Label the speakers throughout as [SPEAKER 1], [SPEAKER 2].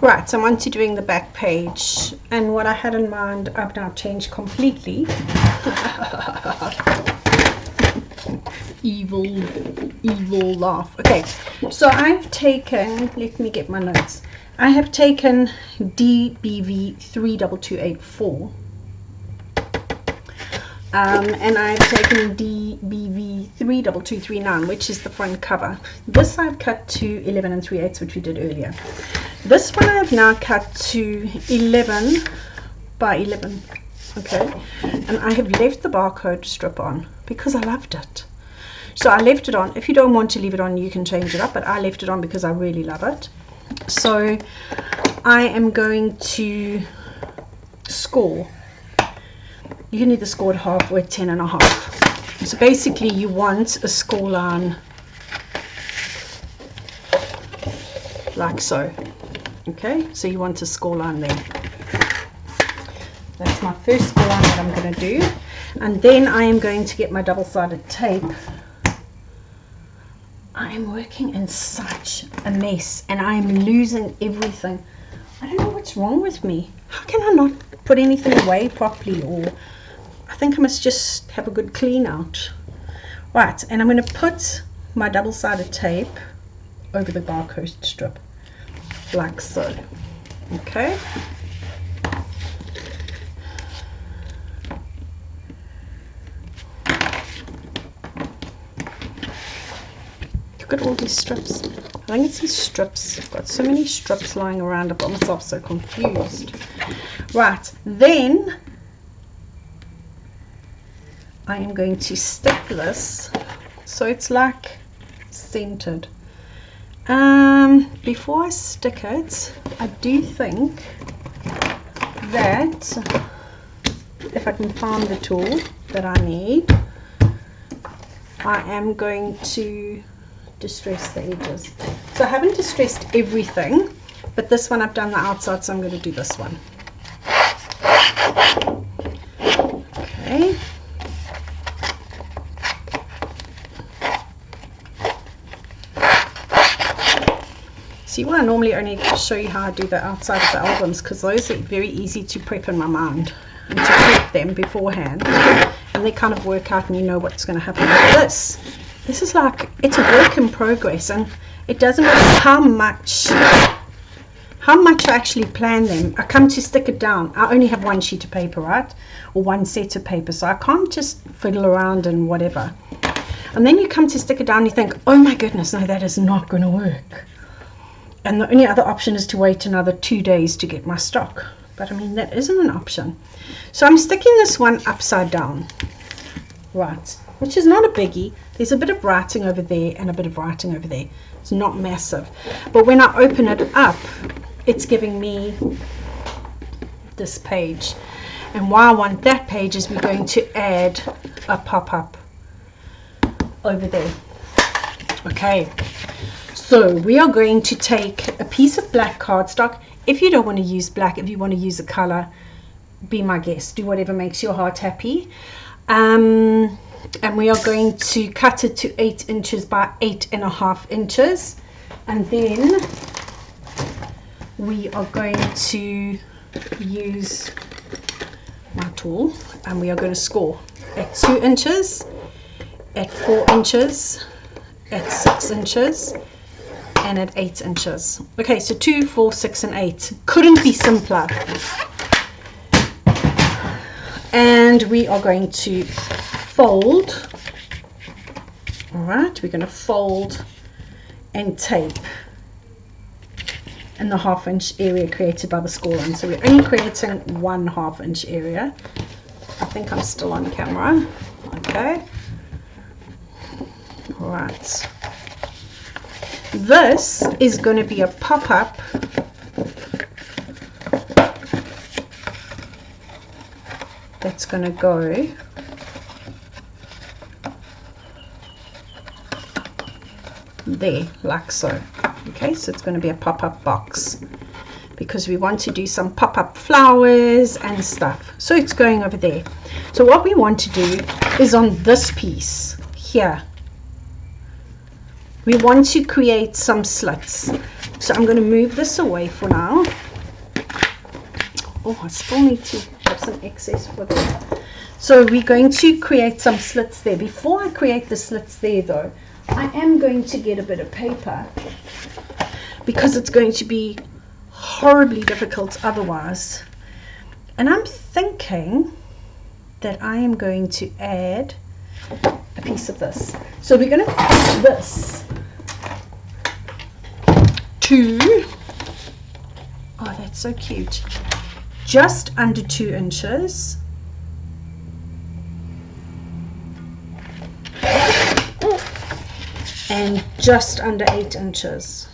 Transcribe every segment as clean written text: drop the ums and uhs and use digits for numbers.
[SPEAKER 1] Right, so I'm on to doing the back page, and what I had in mind I've now changed completely. evil laugh. Okay, so I've taken, let me get my notes, I have taken DBV 32284 and I've taken DBV 32239, which is the front cover. This I've cut to 11 3/8, which we did earlier. This one I've now cut to 11 by 11. Okay, and I have left the barcode strip on because I loved it. So I left it on. If you don't want to leave it on, you can change it up, but I left it on because I really love it. So I am going to score. You can either score at half or at 10.5. So basically you want a score line like so. Okay, so you want a score line there. That's my first score line that I'm going to do. And then I am going to get my double-sided tape. I am working in such a mess and I am losing everything. I don't know what's wrong with me. How can I not put anything away properly? Or I think I must just have a good clean out. Right, and I'm going to put my double-sided tape over the barcode strip like so. Okay. Look at all these strips. I think it's these strips. I've got so many strips lying around. I've got myself so confused. Right, then I am going to stick this so it's like centered. Before I stick it, I do think that if I can find the tool that I need, I am going to distress the edges. So I haven't distressed everything, but this one I've done the outside, so I'm going to do this one. Okay. See, well, I normally only show you how I do the outside of the albums because those are very easy to prep in my mind and to prep them beforehand, and they kind of work out and you know what's going to happen with this. This is like, it's a work in progress, and it doesn't matter how much I actually plan them. I come to stick it down. I only have one sheet of paper, right? Or one set of paper, so I can't just fiddle around and whatever. And then you come to stick it down and you think, oh my goodness, no, that is not going to work. And the only other option is to wait another 2 days to get my stock. But I mean, that isn't an option. So I'm sticking this one upside down. Right, which is not a biggie. There's a bit of writing over there and a bit of writing over there. It's not massive. But when I open it up, it's giving me this page. And why I want that page is we're going to add a pop-up over there. Okay, so we are going to take a piece of black cardstock. If you don't want to use black, if you want to use a color, be my guest. Do whatever makes your heart happy. And we are going to cut it to 8 inches by 8.5 inches, and then we are going to use my tool and we are going to score at 2 inches, at 4 inches, at 6 inches, and at 8 inches. Okay, so 2, 4, 6 and 8 couldn't be simpler. And we are going to fold. All right, we're going to fold and tape in the 1/2 inch area created by the score line. So we're only creating 1/2 inch area. I think I'm still on camera. Okay. All right. This is going to be a pop-up that's going to go there, like so. Okay, so it's going to be a pop-up box because we want to do some pop-up flowers and stuff. So it's going over there. So what we want to do is on this piece here, we want to create some slits. So I'm going to move this away for now. Oh, I still need to have some excess for that. So we're going to create some slits there. Before I create the slits there though, I am going to get a bit of paper, because it's going to be horribly difficult otherwise. And I'm thinking that I am going to add a piece of this. So we're going to cut this to, oh, that's so cute, just under 2 inches. And just under 8 inches.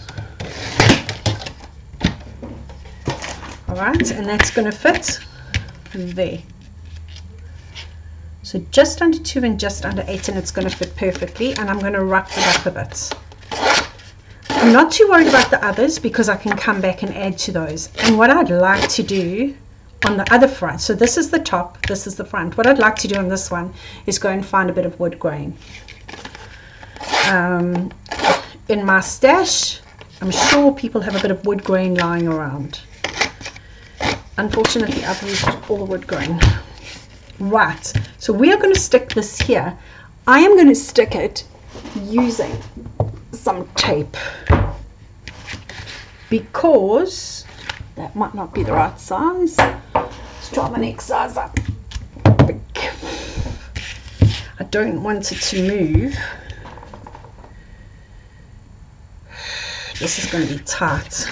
[SPEAKER 1] Alright, and that's going to fit there. So just under 2 and just under 8, and it's going to fit perfectly. And I'm going to wrap it up a bit. I'm not too worried about the others because I can come back and add to those. And what I'd like to do on the other front, so this is the top, this is the front. What I'd like to do on this one is go and find a bit of wood grain. In my stash, I'm sure people have a bit of wood grain lying around. Unfortunately, I've used all the wood grain. Right, so we are going to stick this here. I am going to stick it using some tape, because that might not be the right size. Let's try my next size up. I don't want it to move. This is going to be tight.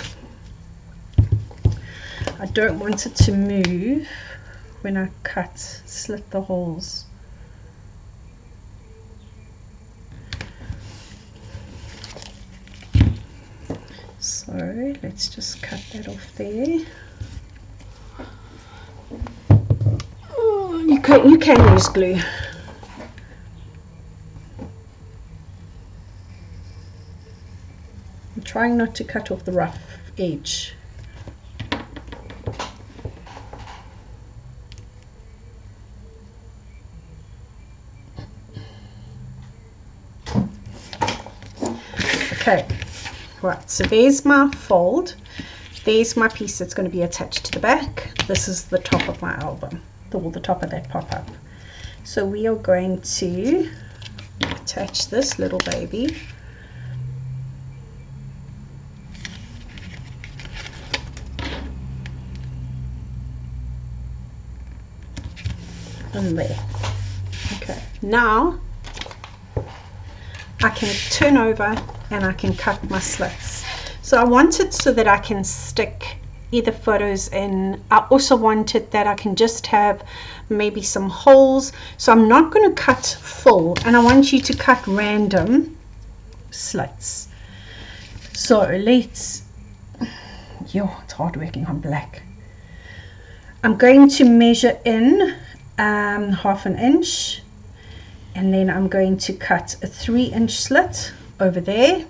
[SPEAKER 1] I don't want it to move when I slit the holes. So let's just cut that off there. Oh, you can use glue. I'm trying not to cut off the rough edge. Okay, right, so there's my fold. There's my piece that's going to be attached to the back. This is the top of my album, the top of that pop-up. So we are going to attach this little baby in there. Okay, now I can turn over and I can cut my slits. So I want it so that I can stick either photos in. I also wanted that I can just have maybe some holes. So I'm not going to cut full, and I want you to cut random slits. So let's, it's hard working on black. I'm going to measure in 1/2 inch, and then I'm going to cut a 3-inch slit over there.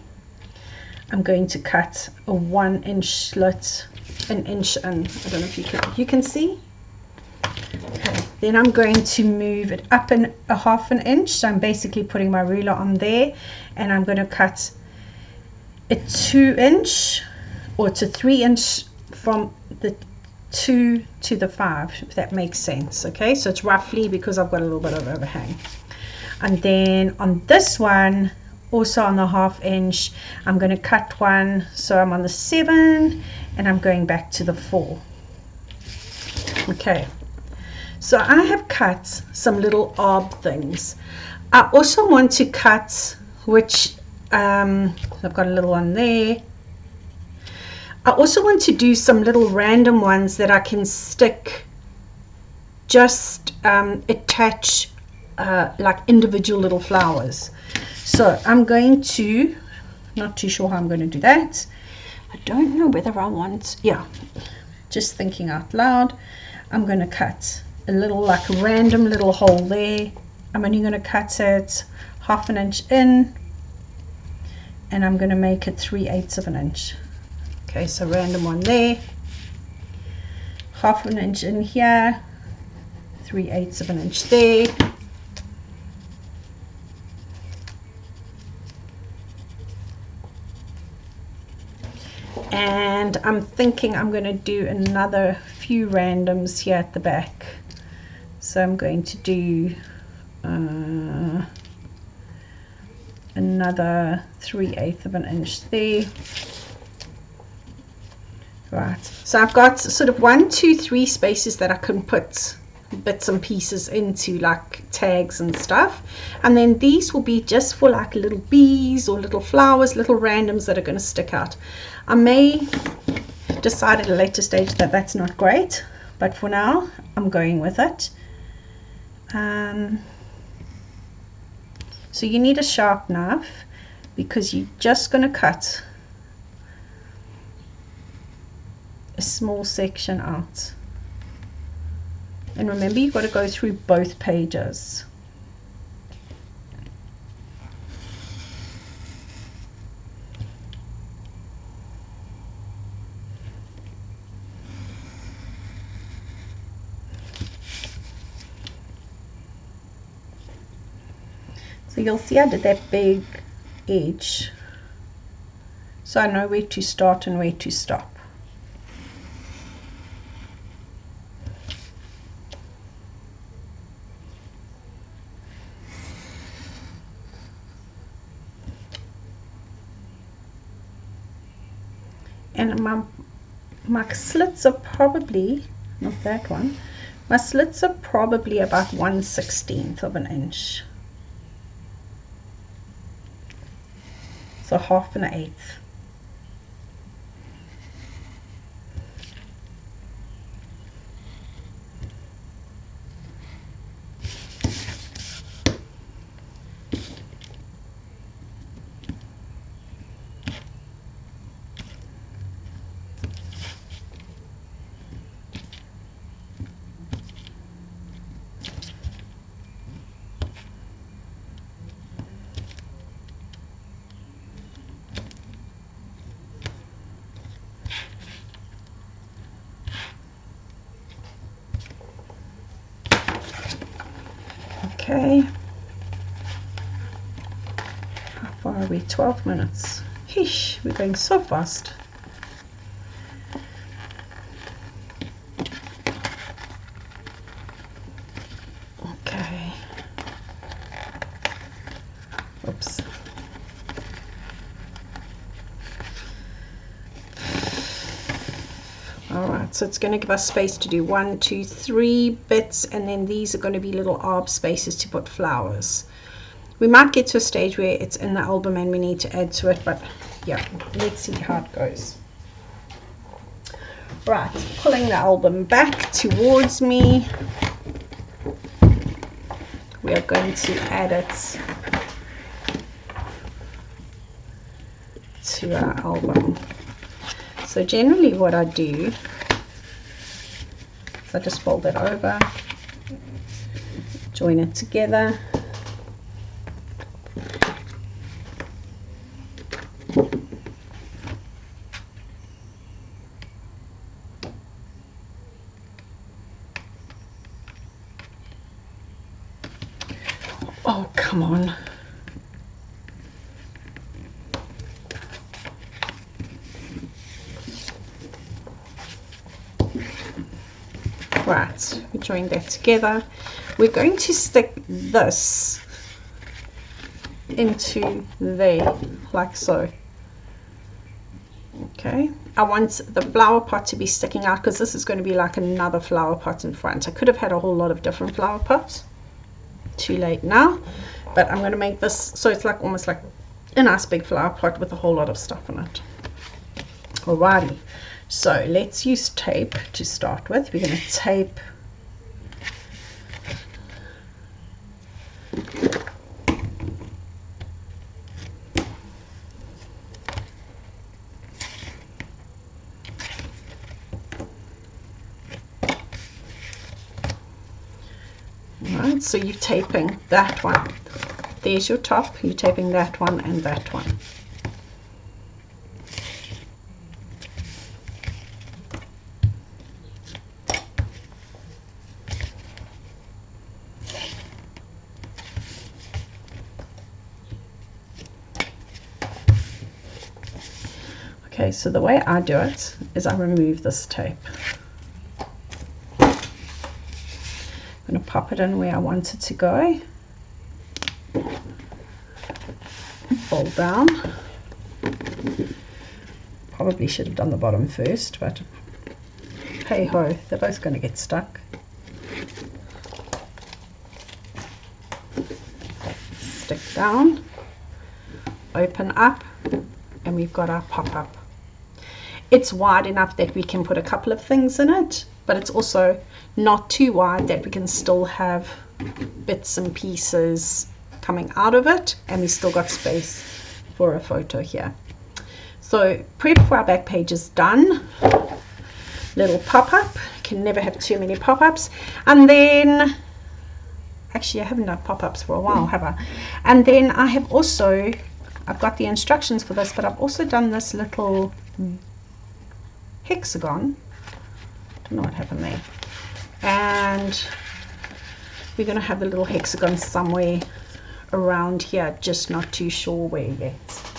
[SPEAKER 1] I'm going to cut a 1-inch slit, 1 inch in. I don't know if you can see. Okay. Then I'm going to move it up in 1/2 inch. So I'm basically putting my ruler on there, and I'm going to cut a 2-inch, or it's a 3-inch from the 2 to the 5, if that makes sense. Okay, so it's roughly, because I've got a little bit of overhang. And then on this one, also on the 1/2 inch, I'm going to cut one, so I'm on the 7 and I'm going back to the 4. Okay, so I have cut some little orb things. I also want to cut, which I've got a little one there. I also want to do some little random ones that I can stick, just attach like individual little flowers. So I'm going to, not too sure how I'm going to do that. I don't know whether I want, yeah, just thinking out loud. I'm going to cut a little, like a random little hole there. I'm only going to cut it 1/2 inch in, and I'm going to make it 3/8 of an inch. Okay, so random one there, 1/2 inch in here, 3/8 of an inch there. I'm thinking I'm going to do another few randoms here at the back. So I'm going to do another 3/8 of an inch there. Right, so I've got sort of 1, 2, 3 spaces that I can put bits and pieces into, like tags and stuff, and then these will be just for like little bees or little flowers, little randoms that are going to stick out. I may decide at a later stage that that's not great, but for now I'm going with it. So you need a sharp knife because you're just going to cut a small section out, and remember you've got to go through both pages. So you'll see I did that big edge, so I know where to start and where to stop. And my slits are probably, not that one, my slits are probably about 1/16 of an inch. So 1/2 and 1/8. Okay, how far are we? 12 minutes. Heesh, we're going so fast. Okay. Oops. Alright, so it's going to give us space to do 1, 2, 3 bits, and then these are going to be little arb spaces to put flowers. We might get to a stage where it's in the album and we need to add to it, but yeah, let's see how it goes. Right, pulling the album back towards me, we are going to add it to our album. So generally what I do is I just fold it over, join it together, oh come on. Right, we join that together. We're going to stick this into there, like so. Okay, I want the flower pot to be sticking out because this is going to be like another flower pot in front. I could have had a whole lot of different flower pots. Too late now, but I'm going to make this so it's like almost like a nice big flower pot with a whole lot of stuff in it. Alrighty. So let's use tape to start with. We're going to tape right, so you're taping that one. There's your top, you're taping that one and that one. Okay, so the way I do it is I remove this tape. I'm going to pop it in where I want it to go. Fold down. Probably should have done the bottom first, but hey ho, they're both going to get stuck. Stick down, open up, and we've got our pop-up. It's wide enough that we can put a couple of things in it, but it's also not too wide that we can still have bits and pieces coming out of it, and we still got space for a photo here. So prep for our back page is done. Little pop-up, can never have too many pop-ups. And then actually I haven't done pop-ups for a while, have I? And then I have also, I've got the instructions for this, but I've also done this little hexagon. Don't know what happened there. And we're going to have the little hexagon somewhere around here, just not too sure where yet.